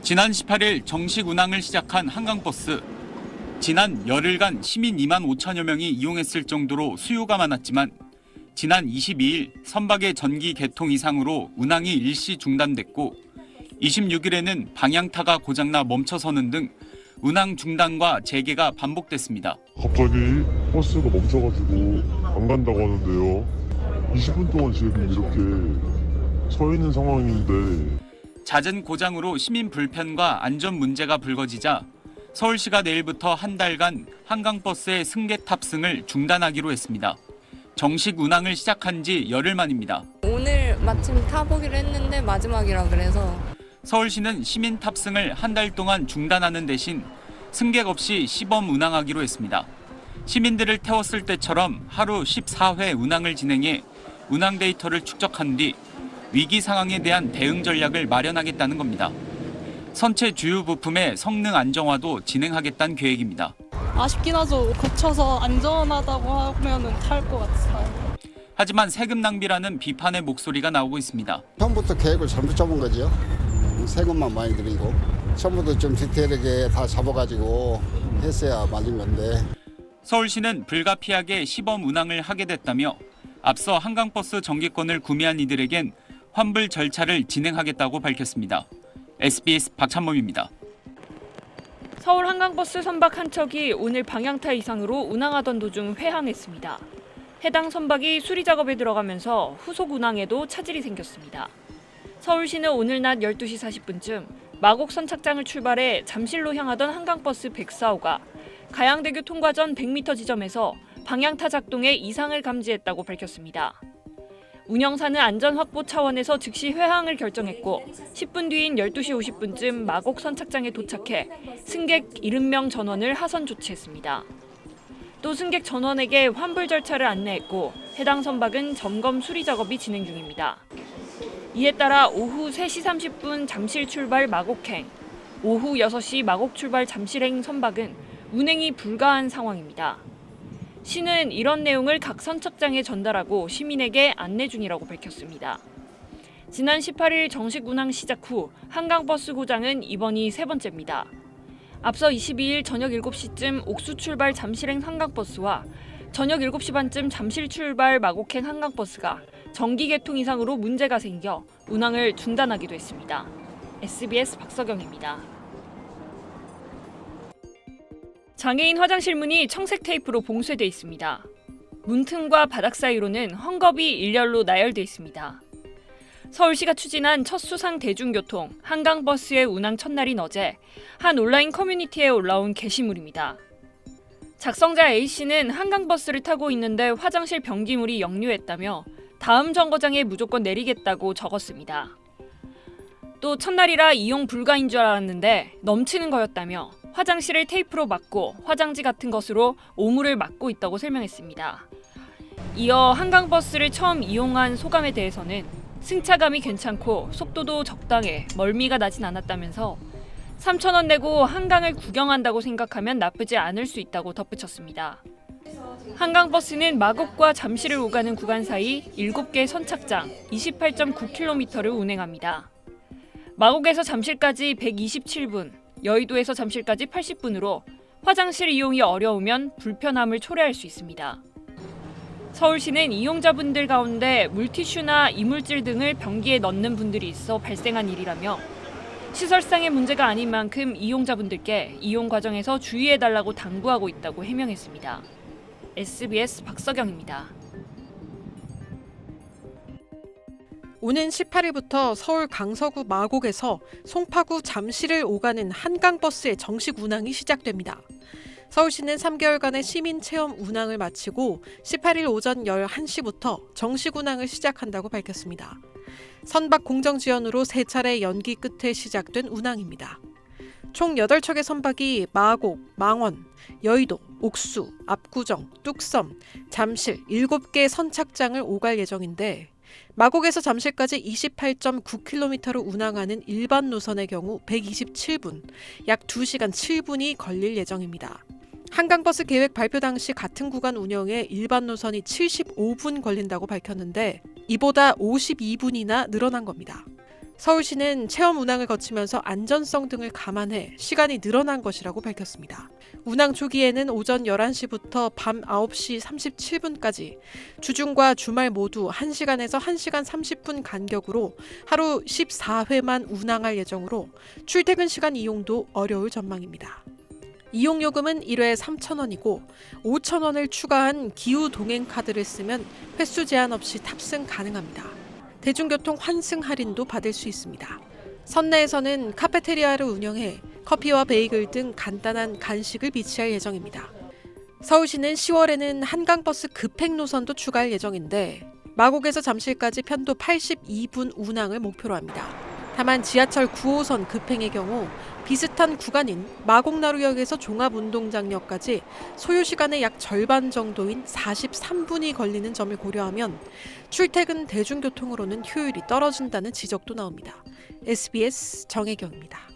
지난 18일 정식 운항을 시작한 한강버스. 지난 열흘간 시민 2만 5천여 명이 이용했을 정도로 수요가 많았지만 지난 22일 선박의 전기 개통 이상으로 운항이 일시 중단됐고 26일에는 방향타가 고장나 멈춰서는 등 운항 중단과 재개가 반복됐습니다. 갑자기 버스가 멈춰가지고 안 간다고 하는데요. 20분 동안 지금 이렇게 서 있는 상황인데 잦은 고장으로 시민 불편과 안전 문제가 불거지자 서울시가 내일부터 한 달간 한강버스의 승객 탑승을 중단하기로 했습니다. 정식 운항을 시작한 지 열흘 만입니다. 오늘 마침 타보기로 했는데 마지막이라 그래서 서울시는 시민 탑승을 한 달 동안 중단하는 대신 승객 없이 시범 운항하기로 했습니다. 시민들을 태웠을 때처럼 하루 14회 운항을 진행해 운항 데이터를 축적한 뒤 위기 상황에 대한 대응 전략을 마련하겠다는 겁니다. 선체 주요 부품의 성능 안정화도 진행하겠다는 계획입니다. 아쉽긴 하죠. 고쳐서 안전하다고 하면은 탈 것 같아요. 하지만 세금 낭비라는 비판의 목소리가 나오고 있습니다. 처음부터 계획을 잘못 잡은 거죠. 세금만 많이 들이고 처음부터 좀 디테일하게 다 잡아가지고 했어야 맞은 건데. 서울시는 불가피하게 시범 운항을 하게 됐다며 앞서 한강버스 정기권을 구매한 이들에겐 환불 절차를 진행하겠다고 밝혔습니다. SBS 박찬범입니다. 서울 한강버스 선박 한 척이 오늘 방향타 이상으로 운항하던 도중 회항했습니다. 해당 선박이 수리 작업에 들어가면서 후속 운항에도 차질이 생겼습니다. 서울시는 오늘 낮 12시 40분쯤 마곡 선착장을 출발해 잠실로 향하던 한강버스 104호가 가양대교 통과 전 100m 지점에서 방향타 작동에 이상을 감지했다고 밝혔습니다. 운영사는 안전 확보 차원에서 즉시 회항을 결정했고 10분 뒤인 12시 50분쯤 마곡 선착장에 도착해 승객 70명 전원을 하선 조치했습니다. 또 승객 전원에게 환불 절차를 안내했고 해당 선박은 점검 수리 작업이 진행 중입니다. 이에 따라 오후 3시 30분 잠실 출발 마곡행, 오후 6시 마곡 출발 잠실행 선박은 운행이 불가한 상황입니다. 시는 이런 내용을 각 선착장에 전달하고 시민에게 안내 중이라고 밝혔습니다. 지난 18일 정식 운항 시작 후 한강버스 고장은 이번이 세 번째입니다. 앞서 22일 저녁 7시쯤 옥수 출발 잠실행 한강버스와 저녁 7시 반쯤 잠실 출발 마곡행 한강버스가 정기 개통 이상으로 문제가 생겨 운항을 중단하기도 했습니다. SBS 박서경입니다. 장애인 화장실 문이 청색 테이프로 봉쇄돼 있습니다. 문틈과 바닥 사이로는 헝겊이 일렬로 나열돼 있습니다. 서울시가 추진한 첫 수상 대중교통 한강버스의 운항 첫날인 어제 한 온라인 커뮤니티에 올라온 게시물입니다. 작성자 A씨는 한강버스를 타고 있는데 화장실 변기물이 역류했다며 다음 정거장에 무조건 내리겠다고 적었습니다. 또 첫날이라 이용 불가인 줄 알았는데 넘치는 거였다며 화장실을 테이프로 막고 화장지 같은 것으로 오물을 막고 있다고 설명했습니다. 이어 한강버스를 처음 이용한 소감에 대해서는 승차감이 괜찮고 속도도 적당해 멀미가 나진 않았다면서 3,000원 내고 한강을 구경한다고 생각하면 나쁘지 않을 수 있다고 덧붙였습니다. 한강버스는 마곡과 잠실을 오가는 구간 사이 7개 선착장 28.9km를 운행합니다. 마곡에서 잠실까지 127분, 여의도에서 잠실까지 80분으로 화장실 이용이 어려우면 불편함을 초래할 수 있습니다. 서울시는 이용자분들 가운데 물티슈나 이물질 등을 변기에 넣는 분들이 있어 발생한 일이라며 시설상의 문제가 아닌 만큼 이용자분들께 이용 과정에서 주의해달라고 당부하고 있다고 해명했습니다. SBS 박서경입니다. 오는 18일부터 서울 강서구 마곡에서 송파구 잠실을 오가는 한강버스의 정식 운항이 시작됩니다. 서울시는 3개월간의 시민 체험 운항을 마치고 18일 오전 11시부터 정식 운항을 시작한다고 밝혔습니다. 선박 공정 지연으로 3차례 연기 끝에 시작된 운항입니다. 총 8척의 선박이 마곡, 망원, 여의도, 옥수, 압구정, 뚝섬, 잠실 7개 선착장을 오갈 예정인데 마곡에서 잠실까지 28.9km를 운항하는 일반 노선의 경우 127분, 약 2시간 7분이 걸릴 예정입니다. 한강버스 계획 발표 당시 같은 구간 운영에 일반 노선이 75분 걸린다고 밝혔는데 이보다 52분이나 늘어난 겁니다. 서울시는 체험 운항을 거치면서 안전성 등을 감안해 시간이 늘어난 것이라고 밝혔습니다. 운항 초기에는 오전 11시부터 밤 9시 37분까지 주중과 주말 모두 1시간에서 1시간 30분 간격으로 하루 14회만 운항할 예정으로 출퇴근 시간 이용도 어려울 전망입니다. 이용요금은 1회 3,000원이고 5,000원을 추가한 기후 동행 카드를 쓰면 횟수 제한 없이 탑승 가능합니다. 대중교통 환승 할인도 받을 수 있습니다. 선내에서는 카페테리아를 운영해 커피와 베이글 등 간단한 간식을 비치할 예정입니다. 서울시는 10월에는 한강버스 급행 노선도 추가할 예정인데 마곡에서 잠실까지 편도 82분 운항을 목표로 합니다. 다만 지하철 9호선 급행의 경우 비슷한 구간인 마곡나루역에서 종합운동장역까지 소요시간의 약 절반 정도인 43분이 걸리는 점을 고려하면 출퇴근 대중교통으로는 효율이 떨어진다는 지적도 나옵니다. SBS 정혜경입니다.